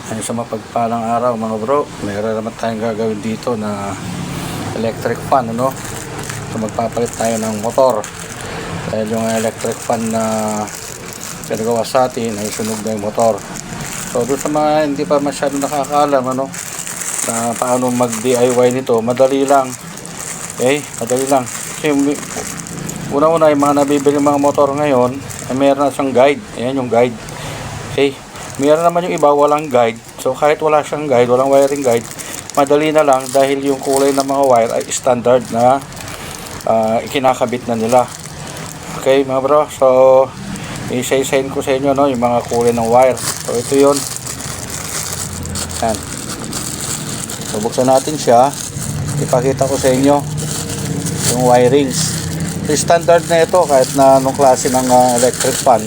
Ay, sa mapagpalang araw mga bro, mayroon naman tayong gagawin dito na electric fan, ano? So magpapalit tayo ng motor dahil yung electric fan na pinagawa sa atin ay sunog na yung motor. So doon sa mga hindi pa masyado nakakaalam, ano, na paano mag DIY nito, madali lang. Okay, madali lang. Kasi una-una yung mga nabibili mga motor ngayon ay meron na siyang guide. Ayan yung guide. Okay, meron naman yung iba walang guide. So kahit wala siyang guide, walang wiring guide, madali na lang dahil yung kulay ng mga wire ay standard na ikinakabit na nila. Okay mga bro, so isa-isahin ko sa inyo, no, yung mga kulay ng wire. So ito yun. Yan. So buksan natin siya, ipakita ko sa inyo yung wirings. So standard na ito kahit na anong klase ng electric fan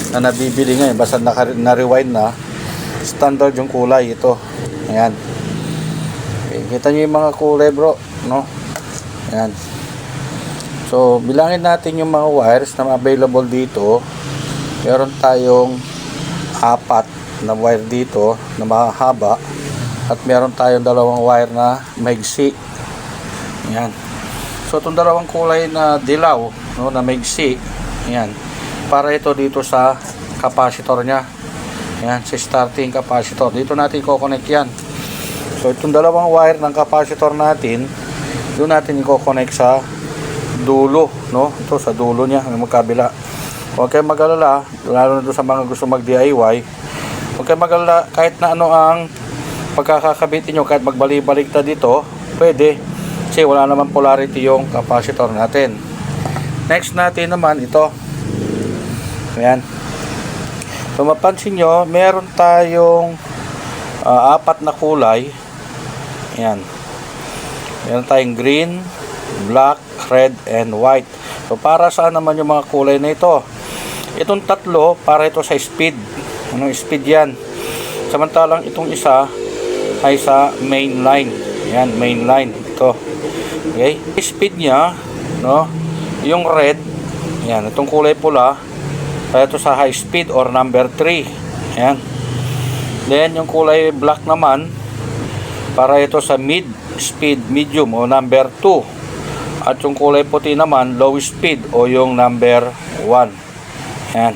na nabibili ngayon, basta na-rewind na, standard yung kulay ito. Ayan. Okay, kita nyo yung mga kulay bro, no? Ayan. So bilangin natin yung mga wires na available dito. Meron tayong 4 na wire dito na mahaba at meron tayong 2 wire na maigsi. Ayan. So itong 2 kulay na dilaw, no, na maigsi, ayan, para ito dito sa capacitor nya. Ayan, si starting capacitor. Dito natin i-connect yan. So itong 2 wire ng capacitor natin, doon natin i-connect sa dulo, no? Ito sa dulo niya, ang magkabila. Huwag kayong mag-alala, lalo na doon sa mga gusto mag-DIY. Huwag kayong mag-alala, kahit na ano ang pagkakakabit niyo, kahit magbalik-balik ta dito, pwede. Kasi wala naman polarity yung capacitor natin. Next natin naman ito. Ayan. So mapansin nyo, meron tayong 4 na kulay. Ayan. Meron tayong green, black, red, and white. So para saan naman yung mga kulay na ito? Itong 3 para ito sa speed. Anong speed yan? Samantalang itong isa ay sa main line. Ayan, main line. Ito. Okay. Speed niya, no? Yung red, ayan, itong kulay pula, para ito sa high speed or number 3. Ayan. Then yung kulay black naman, para ito sa mid speed, medium o number 2. At yung kulay puti naman, low speed o yung number 1. Ayan.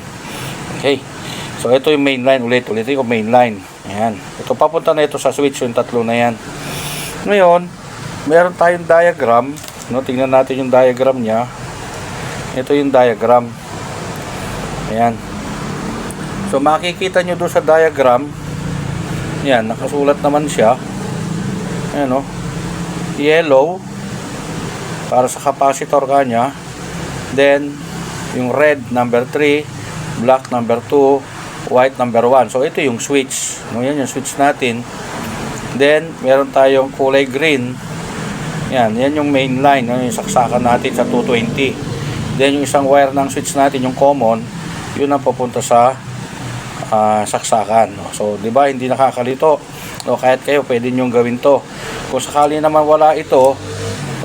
Okay. So ito yung main line ulit ko main line. Ayan. Ito papunta na ito sa switch, yung 3 na yan. Ngayon, meron tayong diagram, no? Tingnan natin yung diagram niya. Ito yung diagram. Ayan. So makikita nyo doon sa diagram, yan, nakasulat naman siya. Ayan, no? Yellow para sa capacitor kanya. Then yung red number 3, black number 2, white number 1. So ito yung switch, no? Yan yung switch natin. Then meron tayong kulay green. Yan yung main line, no? Yung saksakan natin sa 220. Then yung isang wire ng switch natin, yung common, yun ang pupunta sa saksakan, no? So di ba hindi nakakalito, no? Kahit kayo pwede nyo gawin to. Kung sakali naman wala ito,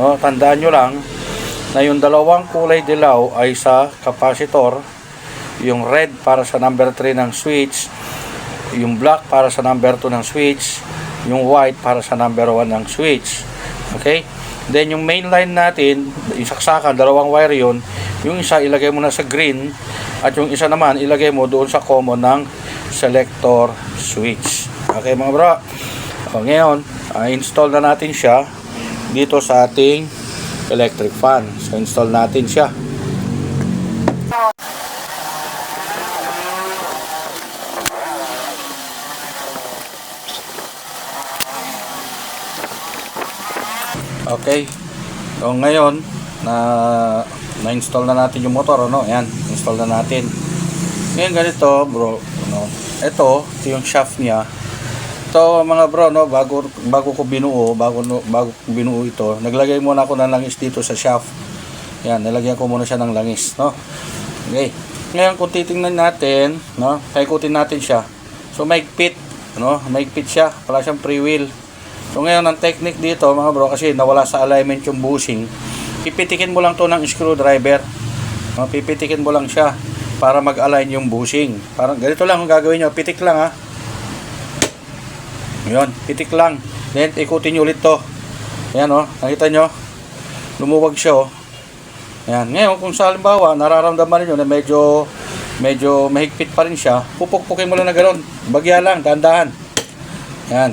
no, tandaan nyo lang na yung 2 kulay dilaw ay sa capacitor, yung red para sa number 3 ng switch, yung black para sa number 2 ng switch, yung white para sa number 1 ng switch. Okay? Then yung main line natin, yung saksakan, 2 wire yun, yung isa ilagay mo na sa green at yung isa naman ilagay mo doon sa common ng selector switch. Okay mga bro? O, ngayon, install na natin siya dito sa ating electric fan. So install natin siya. Okay. So ngayon na-install na natin yung motor, ano? Ayan, install na natin. Ngayon ganito, bro, ano? Ito yung shaft niya. Ito mga bro, no, bago ko binuo, bago ko binuo ito, naglagay muna ako ng langis dito sa shaft. Ayan, nilagyan ko muna siya ng langis, no? Okay. Ngayon kung titingnan natin, no, paikutin natin siya. So maigpit, no? Maigpit siya, wala siyang free wheel. So ngayon ang technique dito mga bro, kasi nawala sa alignment yung bushing, pipitikin mo lang to ng screwdriver, no? Pipitikin mo lang siya para mag-align yung bushing. Parang ganito lang ang gagawin nyo, pitik lang ha. Yun, pitik lang. Then, ikutin nyo ulit to. Ayan, oh. Nakita nyo? Lumuwag siya, oh. Ayan. Ngayon, kung sa halimbawa, nararamdaman niyo na medyo mahigpit pa rin siya, pupukpukin mo lang na gano'n. Bagya lang, dahan-dahan. Ayan.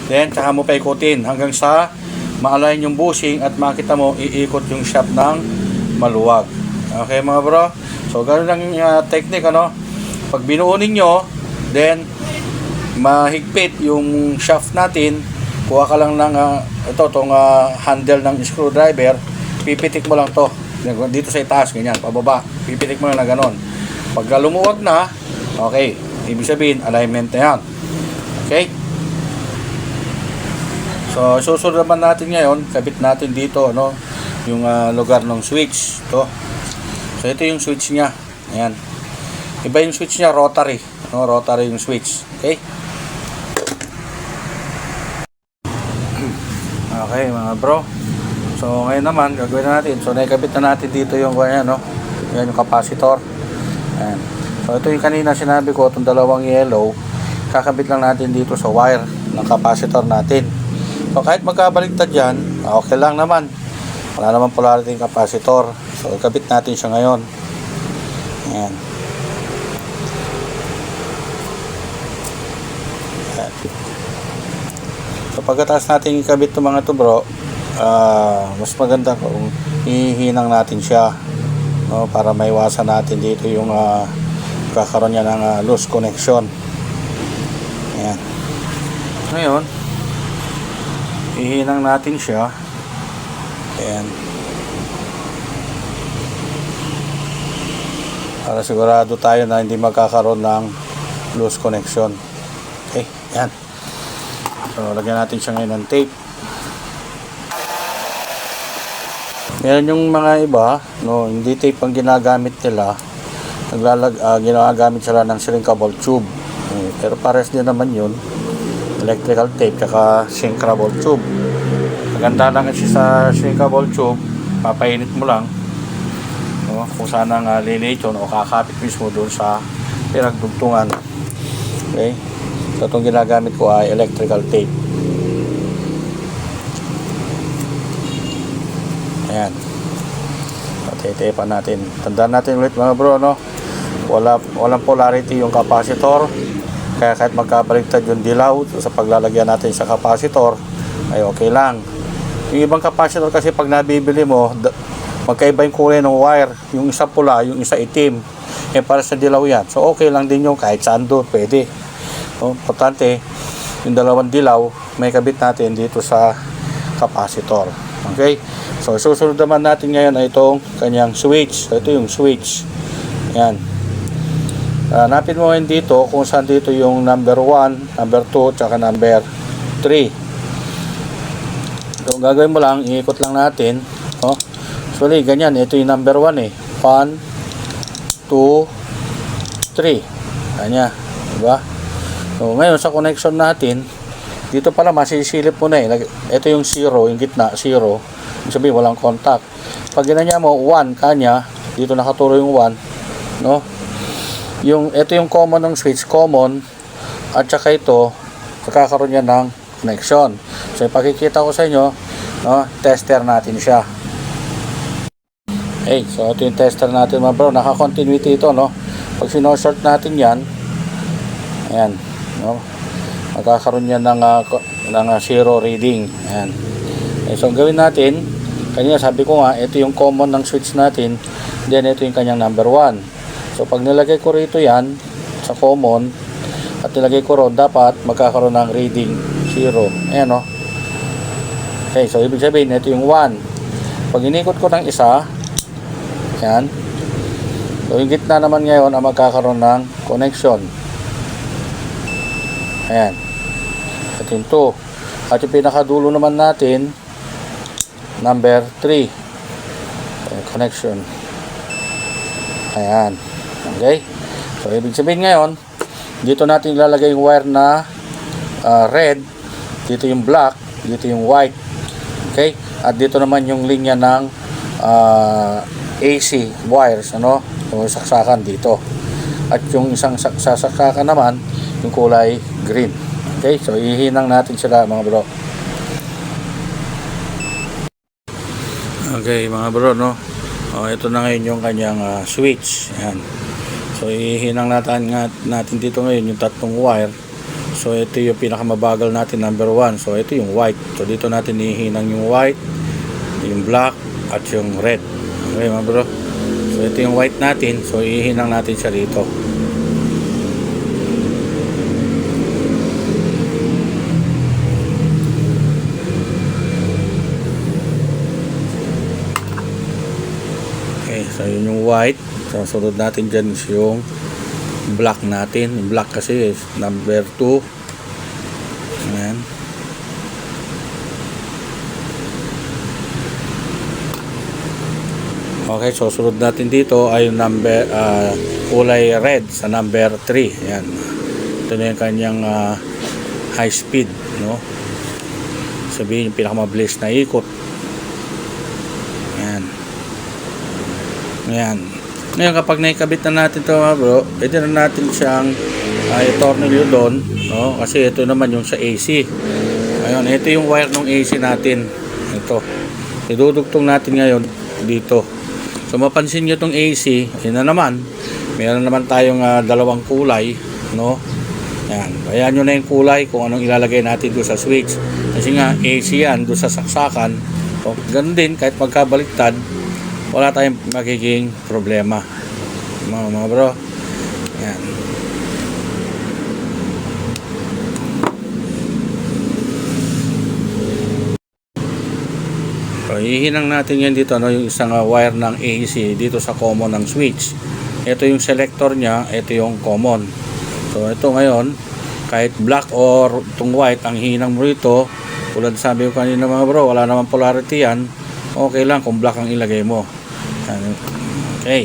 Then, tsaka mo pa ikutin hanggang sa ma-align yung bushing at makita mo, iikot yung shaft ng maluwag. Okay, mga bro? So, gano'n lang yung technique, ano? Pag binuo ninyo, then, mahigpit yung shaft natin, kuha ka lang ng itong handle ng screwdriver, pipitik mo lang to dito sa itaas, ganyan, pababa, pipitik mo lang na ganon. Pag lumuwag na, okay, ibig sabihin alignment na yan. Okay, so susunod naman natin ngayon, kabit natin dito, ano, yung lugar ng switch to. So ito yung switch nya, ayan, iba yung switch nya, rotary, no? Rotary yung switch. Okay. Okay, mga bro. So, ngayon naman, gagawin na natin. So, naikabit na natin dito yung, yan, no? Yan yung capacitor. Ayan. So, ito yung kanina sinabi ko, itong dalawang yellow, kakabit lang natin dito sa wire ng capacitor natin. So, kahit magkabaligtad yan, okay lang naman. Wala naman polarity yung capacitor. So, ikabit natin siya ngayon. Ayan. Ayan. So, pagkatapos natin ikabit itong mga ito, bro, mas maganda kung ihinang natin siya, no, para maiwasan natin dito yung kakaroon niya ng loose connection. Ayan. Ngayon, ihinang natin siya. Ayan. Para sigurado tayo na hindi magkakaroon ng loose connection. Okay, ayan. So, lagyan natin siya ngayon ng tape. Meron yung mga iba, no, hindi tape ang ginagamit nila. Ginagamit sila ng shrinkable tube. Pero pares din naman yun. Electrical tape, tsaka shrinkable tube. Maganda lang kasi sa shrinkable tube, papainit mo lang. No, kung saan ang lilation o kakapit mismo doon sa pinagdugtungan. Okay? So, itong ginagamit ko ay electrical tape. Ayan. Patay-tapan natin. Tandaan natin ulit, mga bro, no? Walang polarity yung capacitor. Kaya kahit magkabaligtad yung dilaw sa paglalagyan natin sa capacitor, ay okay lang. Yung ibang capacitor kasi pag nabibili mo, magkaiba yung kulay ng wire. Yung isa pula, yung isa itim. Para sa dilaw yan. So okay lang din yung kahit saan doon, pwede. So, importante, yung dalawang dilaw, may kabit natin dito sa capacitor. Okay? So, susunod naman natin ngayon ay itong kanyang switch. So, ito yung switch. Ayan. Hanapin mo ngayon dito kung saan dito yung number 1, number 2, tsaka number 3. So, gagawin mo lang, iikot lang natin. Oh. Actually, ganyan. Ito yung number 1 eh. 1, 2, 3. Kanya. Diba? So, ngayon sa connection natin, dito pala masisilip mo na eh. Ito yung 0, yung gitna, 0. Sabihin, walang contact. Pag ginanya mo, 1 kanya, dito nakaturo yung 1, no? Ito yung common ng switch, common, at saka ito, kakakaroon niya ng connection. So, ipakikita ko sa inyo, no? Tester natin siya. Okay, so ito yung tester natin, mga bro. Naka-continuity ito, no? Pag sino-short natin yan, ayan, no? Magkakaroon niya ng 0 reading. Ayan. So, ang gawin natin, kanina sabi ko nga, ito yung common ng switch natin, then ito yung kanyang number 1. So, pag nilagay ko rito yan, sa common, at nilagay ko ron, dapat magkakaroon ng reading 0. Ayan, o. Okay, so, ibig sabihin, ito yung 1. Pag inikot ko ng isa, ayan, so, yung gitna naman ngayon, ang magkakaroon ng connection. Ayan. At yung 2. At yung pinakadulo naman natin, number 3. Connection. Ayan. Okay. So, ibig sabihin ngayon, dito natin ilalagay yung wire na red. Dito yung black. Dito yung white. Okay. At dito naman yung linya ng AC wires. Ano? Yung saksakan dito. At yung isang sasaksakan naman, yung kulay green. Okay, so ihinang natin sila mga bro. Okay mga bro, no? Ito na ngayon yung kanyang switch. Ayan. So ihinang natin dito ngayon yung tatlong wire. So ito yung pinakamabagal natin, number 1. So ito yung white. So dito natin ihinang yung white, yung black, at yung red. Okay mga bro. So ito yung white natin. So ihinang natin siya dito. Okay, so yun yung white. So sunod natin dyan is yung black natin. Yung black kasi is number 2. Ayan. Okay, so sunod natin dito ay yung number kulay red sa number 3. Ayan. Ito na yung kanyang high speed, no? Sabihin yung pinakamabilis na ikot. Ayan. Ayan. Ngayon kapag naikabit na natin ito mga bro, pwede na natin siyang i-tornilyo doon, no? Kasi ito naman yung sa AC. Ayun, ito yung wire ng AC natin. Ito. Idudugtong natin ngayon dito. So mapansin nyo itong AC, yun na naman. Meron naman tayong dalawang kulay, no? Ayan. Ayan nyo na yung kulay kung anong ilalagay natin doon sa switch. Kasi nga AC yan doon sa saksakan. So, ganun din kahit magkabaliktad, wala tayong magiging problema mga bro. Ayan. So ihinang natin yan dito, no, yung isang wire ng AC dito sa common ng switch. Ito yung selector nya, ito yung common. So ito ngayon, kahit black or itong white, ang hinang mo rito, tulad sabi ko kanina mga bro, wala naman polarity yan, okay lang kung black ang ilagay mo. Okay.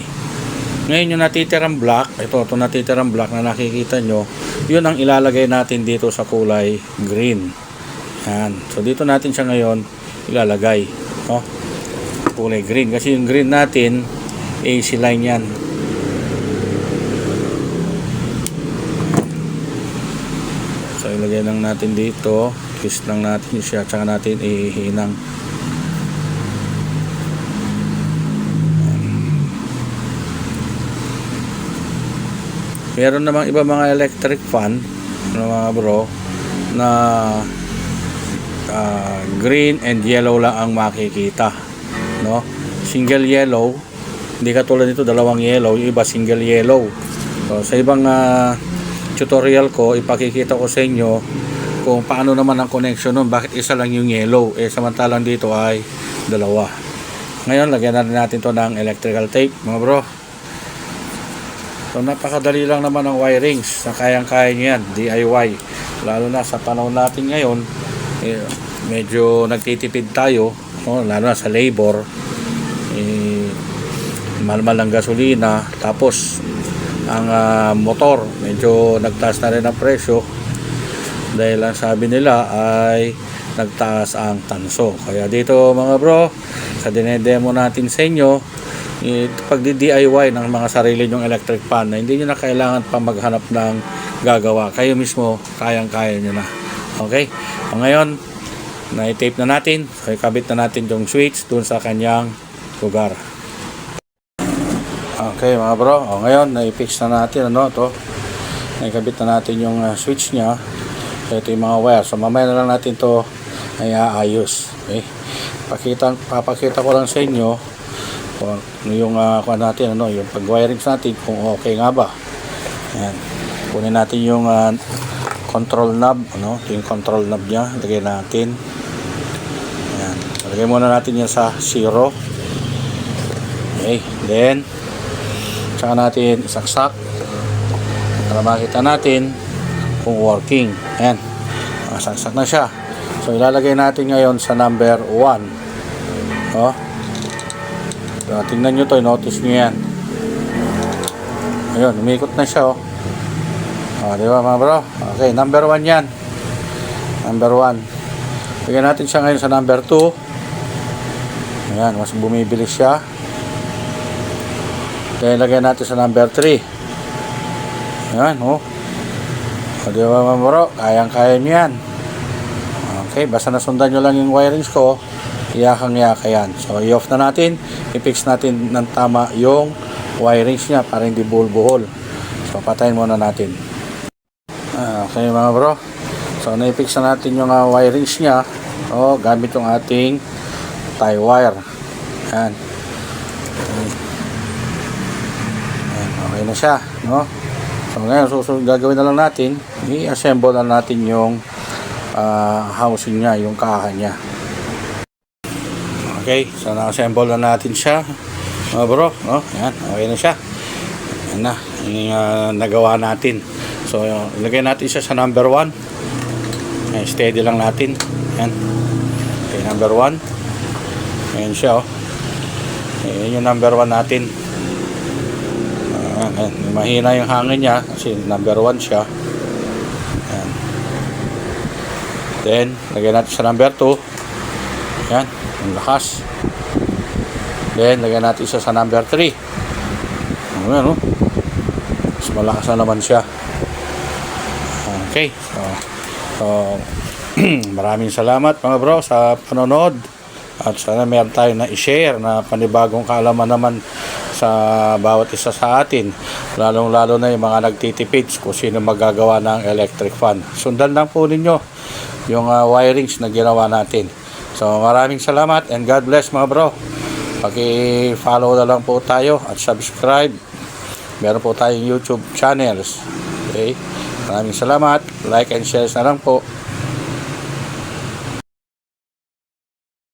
Ngayon yung natitirang black, ito natitirang black na nakikita nyo, yun ang ilalagay natin dito sa kulay green. Yan. So dito natin siya ngayon ilalagay. Oh, kulay green. Kasi yung green natin, AC line yan. So ilagay lang natin dito. Twist lang natin siya. Tsaka natin ihinang. Meron namang iba mga electric fan, mga bro, na green and yellow lang ang makikita, no? Single yellow, hindi katulad nito dalawang yellow, yung iba single yellow. So, sa ibang tutorial ko, ipakikita ko sa inyo kung paano naman ang connection nun, bakit isa lang yung yellow, samantalang dito ay dalawa. Ngayon, lagyan natin to ng electrical tape, mga bro. So napakadali lang naman ang wirings na kayang-kaya nyo yan, DIY. Lalo na sa panahon natin ngayon, medyo nagtitipid tayo, lalo na sa labor. Mahal-mahal ang gasolina, tapos ang motor medyo nagtaas na rin ang presyo dahil ang sabi nila ay nagtaas ang tanso. Kaya dito mga bro, sa dinedemo natin sa inyo, pag DIY ng mga sarili nyong electric fan na hindi nyo na kailangan pa maghanap ng gagawa, kayo mismo kayang-kaya nyo na. Okay, ngayon na-tape na natin, so ikabit na natin yung switch dun sa kanyang lugar. Okay mga bro, ngayon na-fix na natin to, naikabit na natin yung switch nya. So ito yung mga wire, so mamaya na lang natin to ay aayos. Okay, papakita ko lang sa inyo yung natin, yung pag-wirings natin kung okay nga ba. Ayan. Kunin natin yung control knob, ito yung control knob nya, lagay natin. Ayan. Lagay muna natin yan sa 0. Okay, then tsaka natin isaksak para makita natin kung working. Ayan, saksak na siya. So ilalagay natin ngayon sa number 1. So, tingnan nyo to, notice nyo yan. Ayun, umikot na siya. Di ba mga bro? Okay, number 1 yan. Number 1. Lagyan natin siya ngayon sa number 2. Ayan, mas bumibilis siya. Kaya lagyan natin sa number 3. Ayan, O di ba mga bro, kayang-kaya nyo yan. Okay, basta nasundan nyo lang yung wirings ko, iyakang-yaka yan. So i-off na natin, i-fix natin ng tama yung wirings niya para hindi buhol-buhol. So patayin muna natin. Okay mga bro, so na-fix na natin yung wirings niya gamit yung ating tie wire. Yan. Okay na siya, no? So ngayon susunod gagawin na lang natin, i-assemble na natin yung housing niya, yung kaha niya. Okay, so na-assemble na natin siya mga bro, no? Yan, okay na siya. Yan na, yung nagawa natin. So ilagay natin siya sa number 1. Steady lang natin. Yan. Okay, number 1. Ayan siya, Ayan yung number 1 natin. Mahina yung hangin niya kasi number 1 siya. Ayan. Then lagyan natin sa number 2. Yan, ang lakas. Then lagyan natin isa sa number 3. Ayan, mas malakas na naman siya. Okay, so maraming salamat mga bro sa panonood, at sana meron tayo na i-share na panibagong kaalaman naman sa bawat isa sa atin, lalong lalo na yung mga nagtitipid kung sino magagawa ng electric fan. Sundan lang po ninyo yung wirings na ginawa natin. So maraming salamat and God bless mga bro. Paki-follow na lang po tayo at subscribe. Meron po tayong YouTube channels. Okay, maraming salamat. Like and share na lang po.